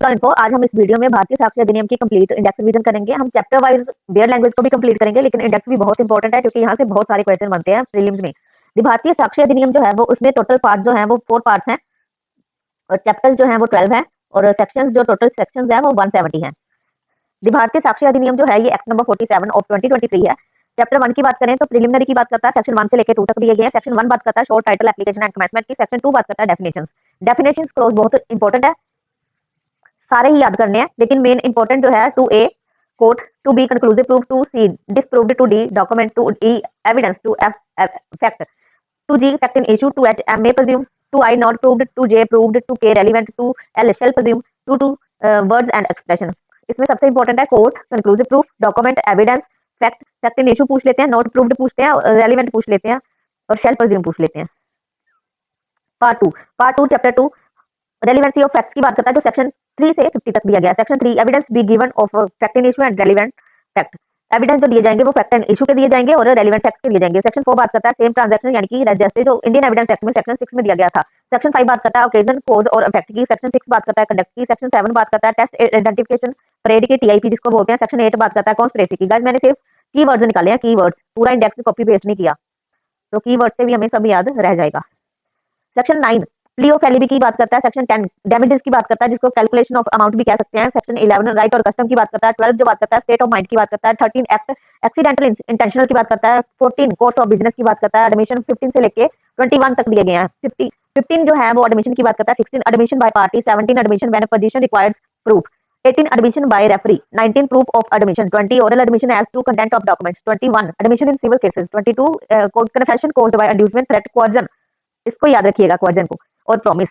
नमस्कार इनको। आज हम इस वीडियो में भारतीय साक्ष्य अधिनियम की कंप्लीट इंडेक्स रिवीजन करेंगे। हम चैप्टर वाइज बेयर लैंग्वेज को भी कंप्लीट करेंगे, लेकिन इंडेक्स भी बहुत इंपॉर्टेंट है क्योंकि यहाँ से बहुत सारे क्वेश्चन बनते हैं प्रीलिम्स में। भारतीय साक्ष्य अधिनियम जो है वो उसमें टोटल पार्ट जो है वो 4 पार्ट्स हैं और चैप्टर जो है वो 12 है और सेक्शन जो टोटल सेक्शन है वो 170 है। भारतीय साक्ष्य अधिनियम जो है ये एक्ट नंबर 47 ऑफ 2023 है। चैप्टर 1 की बात करें तो प्रीलिमिनरी की बात करता है, सेक्शन 1 से लेकर 2 तक दिए गए हैं। सेक्शन 1 बात करता है short title application and commencement की। सेक्शन 2 बात करता है डेफिनेशंस। डेफिनेशंस क्लॉज बहुत इंपॉर्टेंट है, सारे ही याद करने हैं, लेकिन मेन इंपॉर्टेंट जो है two A court, two B conclusive proof, two C disproved, two D document, two E evidence, two F fact, two G fact in issue, two H may presume, two I not proved, two J proved, two K relevant, two L shall presume, two words and expression. इसमें सबसे important है court, conclusive proof, document, evidence, fact, fact in issue पूछ लेते हैं, not proved पूछते हैं, relevant पूछ लेते हैं और शेल प्रेज्यूम पूछ लेते हैं। Part two chapter 2 relevancy of facts की बात करता है, जो सेक्शन 3 से 50 तक दिया गया है। Section 3 evidence be given of fact in issue and relevant fact. Evidence जो दिए जाएंगे वो फैक्ट एंड इशू के दिए जाएंगे और रेलिवेंट फैक्ट्स के दिए जाएंगे। सेक्शन 4 बात करता है सेम ट्रांजैक्शन यानी कि जैसे जो इंडियन एविडेंस एक्ट में सेक्शन 6 में दिया गया था। सेक्शन 5 बात करता है ओकेजन, कॉज और इफेक्ट की। सेक्शन 6 बात करता है कंडक्ट की। सेक्शन 7 बात करता है टेस्ट आइडेंटिफिकेशन परेड की, टीआईपी जिसको बोलते हैं। सेक्शन 8 बात करता है कॉन्स्पिरेसी की। गाइस मैंने सिर्फ कीवर्ड्स निकाले हैं, कीवर्ड्स, पूरा इंडेक्स कॉपी पेस्ट नहीं किया, तो कीवर्ड से भी हमें सब याद रह जाएगा। सेक्शन 9 प्ली ऑफ एलिबी की बात करता है। सेक्शन 10 डैमेजेस की बात करता है, जिसको कैलकुलेशन ऑफ अमाउंट भी कह सकते हैं। सेक्शन 11 राइट और कस्टम की बात करता है। 12 जो बात करता है स्टेट ऑफ माइंड की बात करता है। 13 एक्ट एक्सीडेंटल इंटेंशनल की बात करता है। 14 कोर्स ऑफ बिजनेस की बात करता है। एडमिशन 15 से लेके 21 तक दिए गए हैं। 15 जो है वो एडमिशन की बात करता है। 16 admission by party. 17 admission when position requires proof. 18 admission by referee. 19 proof of admission. 20 oral admission as to content of documents. 21 admission in civil cases. 22 confession caused by inducement threat coercion, इसको याद रखिएगा coercion को, और promise.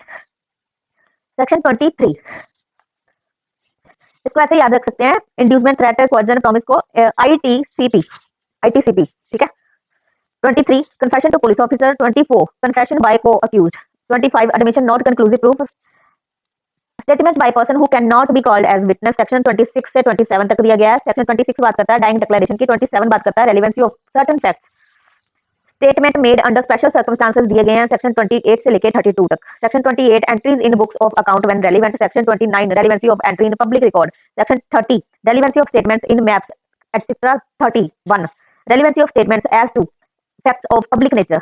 Section 23 इसको ऐसे याद रख सकते हैं, इंड्यूसमेंट थ्रेट कोर्जन प्रॉमिस को आईटीसीपी, आईटीसीपी, ठीक है। 23 confession to police officer. 24 confession by को accused. 25 admission not conclusive proof, statement by person who can not be called as witness. Section 26 से 27 तक दिया गया है। सेक्शन 26 बात करता है डाइंग डिक्लेरेशन की। 27 बात करता है relevancy of certain facts, statement made under special circumstances दिए गए हैं। सेक्शन 28 से लेकर 32 तक। Section 28 entries in books of account when relevant. Section 29 relevancy of entry in public record. Section 30 relevancy of statements in maps etcetera. 31 relevancy of statements as to facts of public nature.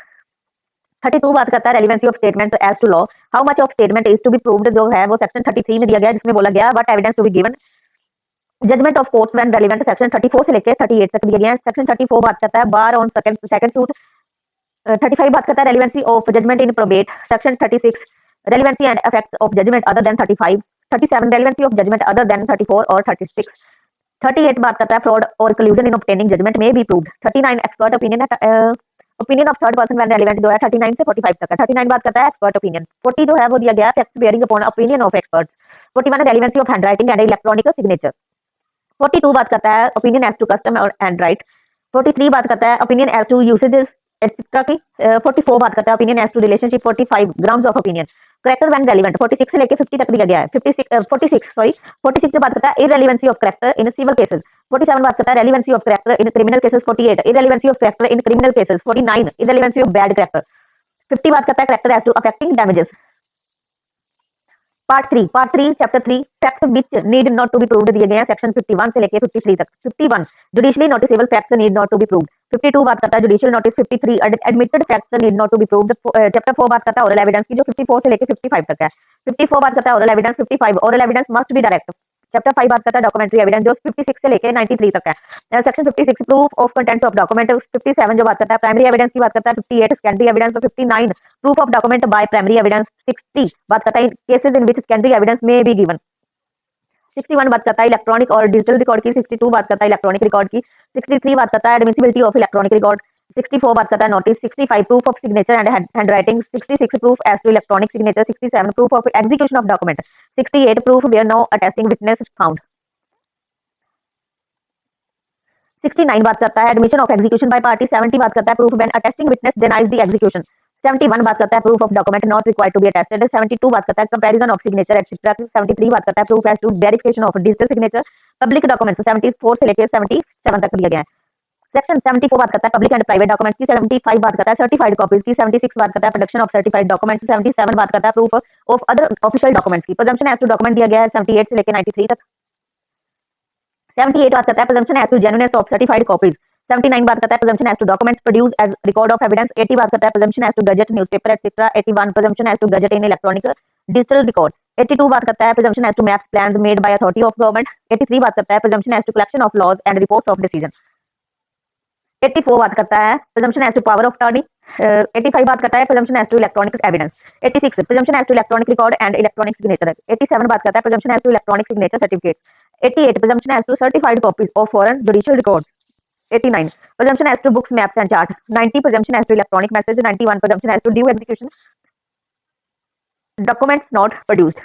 32 बात करता है relevancy of statements as to law, how much of statement is to be proved, जो है वो section 33 में दिया गया है, जिसमें बोला गया what evidence to be given. Judgment of courts when relevant. Section 34 से लेकर 38 तक दिए गए हैं। सेक्शन 34 बात करता है बार ऑन सेकंड सूट। 35 बात करता है relevancy of judgment in probate. Section 36 relevancy and effects of judgment other than 35। 37 relevancy of judgment other than 34 और 36। 38 बात करता है फ्रॉड और collusion in obtaining judgment may be proved. 39 expert opinion, opinion of third person when relevant, जो है 39 से 45 तक है। 39 बात करता है एक्सपर्ट ओपिनियन। 40 जो है वो दिया गया facts bearing upon opinion of experts. 41 relevancy of handwriting and electronic signature. 42 बात करता है ओपिनियन एज टू कस्टम और एंड राइट। 43 बात करता है opinion as to usages etcetera की। 44 बात करता है opinion as to relationship. 45 grounds of opinion, character when relevant. 46 से लेके 50 तक दिया गया है। 46 जो बात करता है irrelevancy of character in civil cases. 47 बात करता है relevancy of character in criminal cases. 48 irrelevancy of character in criminal cases. 49 irrelevancy of bad character. 50 बात करता है character as to affecting damages. Part 3 chapter 3 facts which need not to be proved दिए गए हैं section 51 से लेके 53 तक। 51 judicially noticeable facts need not to be proved. 52 बात करता है judicial notice. 53 admitted facts need not to be proved. Chapter 4 बात करता है ओरल एविडेंस की, जो 54 से लेके 55 तक है। 54 बात करता है oral evidence. 55 oral evidence must be direct. Chapter 5 बात करता है डॉक्यूमेंट्री एविडेंस, जो 56 से लेके 93 तक है। Section 56 proof of contents of document. 57 जो बात करता है प्राइमरी एविडेंस की बात करता है। 58 secondary evidence. 59 proof of document by primary evidence. 60 बात करता है cases in which secondary evidence में बी गिवन। 61 बात करता है इलेक्ट्रॉनिक और डिजिटल रिकॉर्ड की। 62 बात करता है इलेक्ट्रॉनिक रिकॉर्ड की। 63 बात करता है एडमिसिबिलिटी ऑफ इलेक्ट्रॉनिक रिकॉर्ड। 64 बात करता है notice. 65 proof of signature and handwriting. 66 proof as to electronic signature. 67 proof of execution of document. 68 proof where no attesting witness found. 69 बात करता है admission of execution by party. 70 बात करता है proof when attesting witness denies the execution. 71 बात करता है proof of document not required to be attested. 72 बात करता है कंपैरिजन ऑफ सिग्नेचर एटसेट्रा। 73 बात करता है proof as to verification of digital signature public documents. 74 से लेकर 77 तक दिया गया है। सेक्शन 74 बात करता है पब्लिक एंड प्राइवेट डॉक्यूमेंट्स की, 75 बात करता है सर्टिफाइड कॉपीज की, 76 बात करता है प्रोडक्शन ऑफ सर्टिफाइड डॉक्यूमेंट्स, 77 बात करता है proof of other official documents की। प्रेजम्पशन एज टू डॉक्यूमेंट दिया गया है 78 से लेकर 93 तक। 78 बात करता है presumption as to genuineness of certified copies. 79 बात करता है presumption as to documents produce as record of evidence. 80 बात करता है presumption as to gazette newspaper etcetera. 81 presumption as to gazette in electronic digital record. 82 बात करता है presumption as to maps plans made by authority of government. 83 बात करता है presumption as to collection of laws and reports of decision. 84 बात करता है presumption as to power of attorney. 85 बात करता है presumption as to electronic evidence. 86 presumption as to electronic record and electronic signature. 87 बात करता है presumption as to electronic signature certificate. 88 presumption as to certified copies of foreign judicial record. 89 presumption as to books, maps and chart. 90 presumption as to electronic message. 91 presumption as to due execution documents not produced.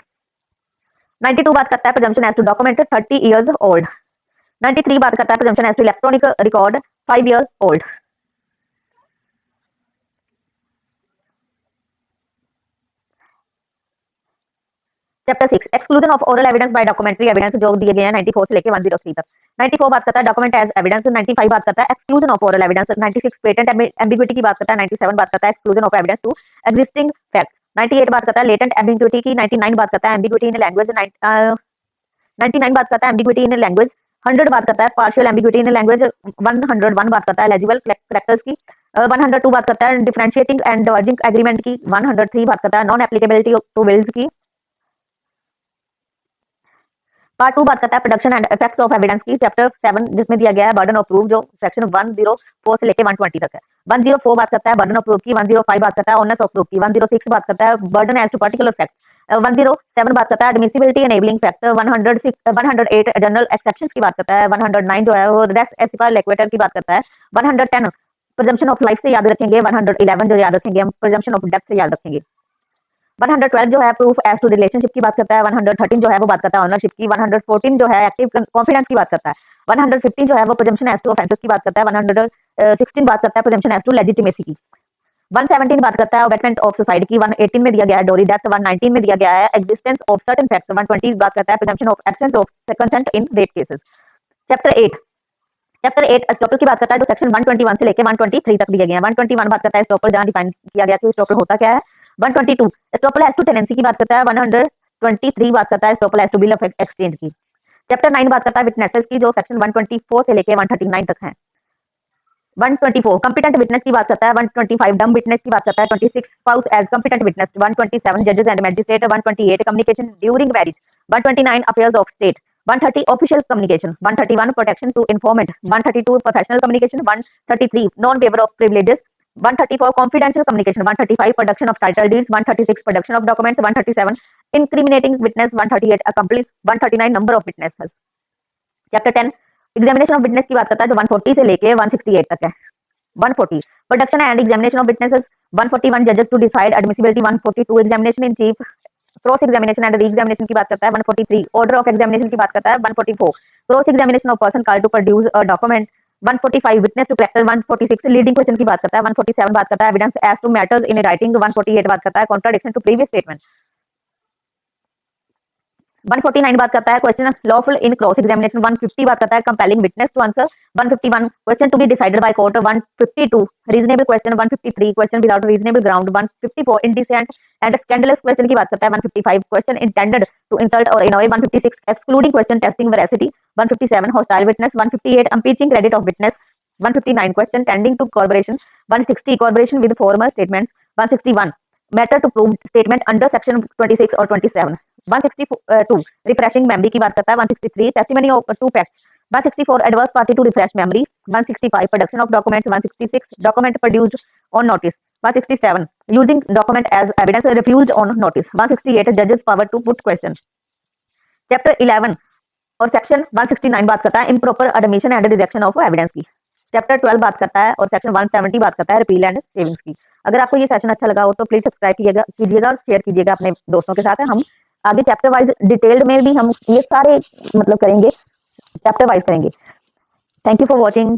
92 बात करता है presumption as to document 30 years old. 93 बात करता है presumption as to electronic record 5 years old. Chapter 6 exclusion of oral evidence bye documentary evidence जो दिए गए हैं 94 से लेकर 103 तक। 94 बात करता है डॉक्यूमेंट एज एविडेंस। 95 बात करता है exclusion of oral evidence. 96 patent ambiguity की बात करता है। 97 बात करता है exclusion of evidence to existing facts. 98 बात करता है लेटेंट एम्बिग्विटी की। 99 बात करता है एम्बिग्विटी इन लैंग्वेज। 99 बात करता है एम्बिग्विटी इन लैंग्वेज। 100 बात करता है पार्शियल एम्बिग्विटी इन लैंग्वेज। 101 बात करता है लेजिबल कैरेक्टर्स की। 102 बात करता है डिफरेंशिएटिंग एंड डिवर्जिंग एग्रीमेंट की। 103 बात करता है नॉन एप्लीकेबिलिटी टू विल्स की। पार्ट 2 बात करता है production and effects of evidence की। चैप्टर 7 जिसमें दिया गया है बर्डन ऑफ प्रूफ जो सेक्शन 104 से लेकर 120 तक है। 104 बात करता है बर्डन ऑफ प्रूफ की। 105 बात करता है ऑननेस ऑफ प्रूफ की। 106 बात करता है burden as to particular fact. 107 बात करता है admissibility enabling fact. 108 general exceptions की बात करता है। 109 जो है वो रेस्ट एसिपर लिक्विडेटर की बात करता है। 110 प्रिजम्पशन ऑफ लाइफ से याद रखेंगे। 111 जो याद रखेंगे हम प्रिजम्पशन ऑफ डेथ से याद रखेंगे। 112 जो है प्रूफ एज टू रिलेशनशिप की बात करता है। 113 जो है वो बात करता है ऑनरशिप की। 114 जो है एक्टिव कॉन्फिडेंस की बात करता है। 115 जो है वो प्रिजम्पशन एज टू ऑफेंसेस की बात करता है। 116 बात करता है प्रिजम्पशन एज टू लेजिटिमेसी की। 117 बात करता है अबेटमेंट ऑफ सुसाइड की। 118 में दिया गया है डोरी डेथ। 119 में दिया गया है एग्जिस्टेंस ऑफ सर्टेन फैक्ट्स। 120 बात करता है presumption of absence of consent in rape cases. Chapter 8 estoppel की बात करता है जो सेक्शन 121 से लेकर 123 तक दिए गए हैं। 121 बात करता है एस्टॉपल जहां डिफाइन किया गया कि एस्टॉपल होता क्या है। 122 एस्टॉपल एज टू टेनेंसी की बात करता है। 123 बात करता है estoppel as to bill of exchange की। चैप्टर 9 बात करता है विटनेसेस की जो सेक्शन 124 से लेकर 139 तक है। 124 कॉम्पिटेंट विटनेस की बात करता है। 125 डम विटनेस की बात करता है। 26 स्पाउस एज कॉम्पिटेंट विटनेस। 127 जजेस and magistrate. 128 communication during marriage. 129 affairs of state. 130 official communication. 131 protection to informant. 132 professional communication. 133 non waiver of privileges. 134 confidential communication. 135 production of title deeds. 136 production of documents. 137 incriminating witness. 138 accomplice. 139 number of witnesses. Chapter 10 examination of witness की बात करता है जो 140 से लेके 168 तक है। 140 production and examination of witnesses. 141 जजेस to decide admissibility. 142 examination in chief cross examination and re examination की बात करता है। 143 ऑर्डर ऑफ एग्जामिनेशन की बात करता है। 144 cross examination of person called to produce a document. 145 witness to collector. 146 leading question की बात करता है। 147 बात करता है evidence as to matters in writing. 148 बात करता है कॉन्ट्राडिक्शन टू प्रीवियस स्टेटमेंट। 149 बात करता है question lawful in cross examination. 150 बात करता है compelling witness to answer. 151 question to be decided by court. 152 reasonable question. 153 question without reasonable ground. 154 indecent and scandalous question की बात करता है। 155 क्वेश्चन इंटेंडेड टू इंसल्ट और annoy। 156 excluding question testing veracity. 157 hostile witness. 158 impeaching credit of witness. 159 question tending to corporation. 160 corporation with farmer statements. 161 matter to prove statement under section 26 और 27। 162 refreshing memory की बात करता है। 163 testimony of two facts. 164 adverse party to refresh memory. 165 production of documents. 166 document produced on notice. 167 using document as evidence refused on notice. 168 जजेस power to put question. Chapter 11 और section 169 बात करता है improper admission and rejection of evidence की। Chapter 12 बात करता है और सेक्शन 170 बात करता है रिपील एंड सेविंग्स की। अगर आपको ये सेशन अच्छा लगा हो तो प्लीज सब्सक्राइब कीजिएगा और शेयर कीजिएगा अपने दोस्तों के साथ। हम आगे चैप्टर वाइज डिटेल्ड में भी हम ये सारे मतलब करेंगे, चैप्टर वाइज करेंगे। Thank you for watching.